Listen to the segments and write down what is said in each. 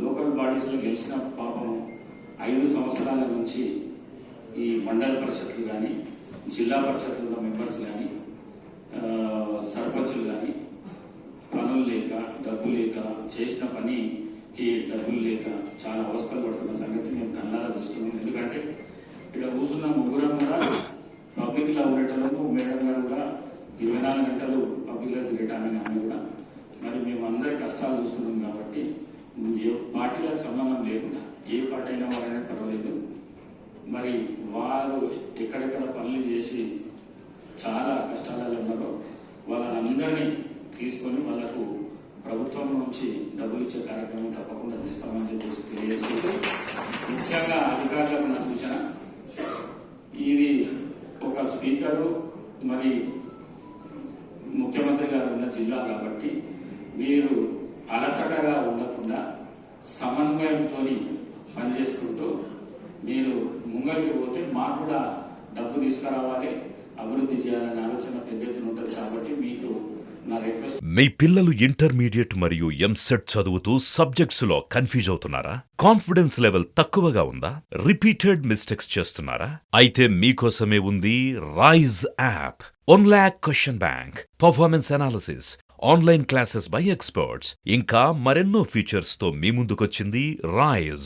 Local బాడీస్లో గెలిచిన పాపం 5 సంవత్సరాల నుంచి ఈ మండల పరిషత్లు కానీ జిల్లా పరిషత్ల మెంబర్స్ కానీ సర్పంచులు కానీ పనులు లేక డబ్బు లేక చేసిన పనికి డబ్బులు లేక చాలా అవస్థలు పడుతున్న సంగతి మేము కళ్ళారా చూస్తున్నాం. ఎందుకంటే ఇక్కడ కూర్చున్న ముగ్గురం కూడా పబ్లిక్లో ఉండేటప్పుడు మేడం గారు కూడా 24 గంటలు పబ్లిక్లో తిరగటానికి ఆమె కూడా మరి మేము అందరి కష్టాలు చూస్తున్నాం కాబట్టి పార్టీలకు సంబంధం లేకుండా ఏ పార్టీ అయినా వాళ్ళనే పర్వాలేదు. మరి వారు ఎక్కడెక్కడ పనులు చేసి చాలా కష్టాలలో ఉన్నారో వాళ్ళందరినీ తీసుకొని వాళ్లకు ప్రభుత్వం నుంచి డబ్బులు ఇచ్చే కార్యక్రమం తప్పకుండా చేస్తామని చెప్పేసి తెలియజేస్తూ, ముఖ్యంగా అధికారులకు నా సూచన, ఇది ఒక స్పీకరు మరి ముఖ్యమంత్రి గారు ఉన్న జిల్లా కాబట్టి మీరు అలసటగా ఉండకుండా సమన్వయంతో పనిచేసుకుంటూ మీరు ముంగలికి పోతే మాకు కూడా డబ్బు తీసుకురావాలి, అభివృద్ధి చేయాలనే ఆలోచన పెద్ద ఎత్తున ఉంటుంది. కాబట్టి మీకు నా రిక్వెస్ట్. మీ పిల్లలు ఇంటర్మీడియట్ మరియు ఎంసెట్ చదువుతూ సబ్జెక్ట్స్ లో కన్ఫ్యూజ్ అవుతున్నారా? కాన్ఫిడెన్స్ లెవెల్ తక్కువగా ఉందా? రిపీటెడ్ మిస్టేక్స్ చేస్తున్నారా? అయితే మీకోసమే ఉంది Rise app. 1 lakh question bank, performance analysis, online classes by experts, ఇంకా మరెన్నో ఫీచర్స్ తో మీ ముందుకొచ్చింది Rise.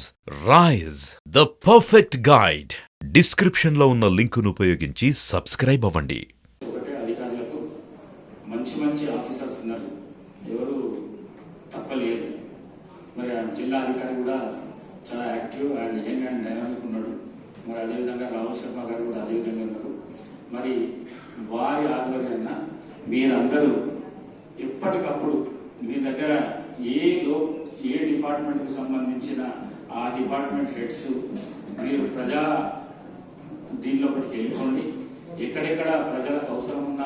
Rise, the perfect guide. Description లో ఉన్న లింకును ఉపయోగించి సబ్స్క్రైబ్ అవ్వండి. అధికారులకు మంచి మంచి ఆఫీసర్స్ ఉన్నారు, ఎవరు తప్పలేరు. మరి జిల్లా అధికారి కూడా చాలా active and young and dynamic ఉన్నాడు. మరి అదేవిధంగా రాహుల్ శర్మ గారు కూడా అదేవిధంగా ఉన్నారు. మరి వారి ఆధ్వర్యాన మీరందరూ ఎప్పటికప్పుడు మీ దగ్గర ఏ డిపార్ట్మెంట్కి సంబంధించిన ఆ డిపార్ట్మెంట్ హెడ్స్ మీరు ప్రజా దీనిలోపటికి వెళ్ళిపోండి. ఎక్కడెక్కడ ప్రజలకు అవసరం ఉన్న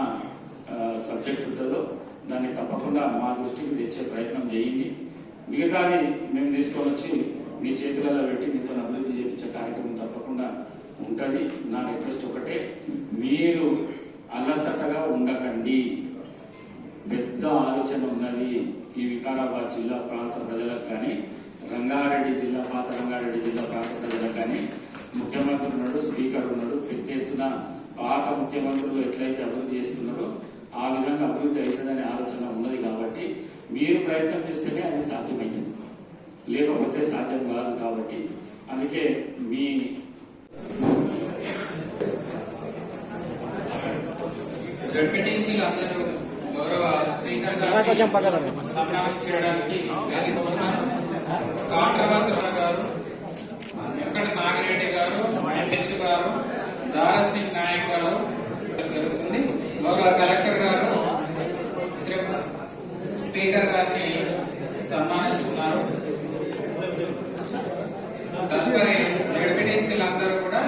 సబ్జెక్ట్ ఉంటుందో దాన్ని తప్పకుండా మా దృష్టికి తెచ్చే ప్రయత్నం చేయండి. మిగతాది మేము తీసుకొని వచ్చి మీ చేతులలో పెట్టి మీతో అభివృద్ధి చేయించే కార్యక్రమం తప్పకుండా ఉంటుంది. నా రిక్వెస్ట్ ఒకటే, మీరు అల్లసటగా ఉండకండి. పెద్ద ఆలోచన ఉన్నది ఈ వికారాబాద్ జిల్లా ప్రాంత ప్రజలకు కానీ, రంగారెడ్డి జిల్లా పాత రంగారెడ్డి జిల్లా ప్రాంత ప్రజలకు కానీ. ముఖ్యమంత్రి ఉన్నాడు, స్పీకర్ ఉన్నాడు, పెద్ద ఎత్తున పాత ముఖ్యమంత్రులు ఎట్లయితే అభివృద్ధి చేస్తున్నారో ఆ విధంగా అభివృద్ధి అవుతుందనే ఆలోచన ఉన్నది. కాబట్టి మీరు ప్రయత్నం చేస్తేనే అది సాధ్యమవుతుంది, లేకపోతే సాధ్యం కాదు. కాబట్టి అందుకే మీ జడ్పీటీసీలు అందరూ గౌరవ స్పీకర్ గారు సన్మానం చేయడానికి కాంట్రవర్తుల గారు, వెంకట నాగిరెడ్డి గారు, ఎంఎస్ గారు, దారాసింగ్ నాయక్ గారు జరుగుతుంది. గౌరవ కలెక్టర్ గారు స్పీకర్ గారిని సన్మానిస్తున్నారు. తదుపరి జడ్పీటీసీలు అందరూ కూడా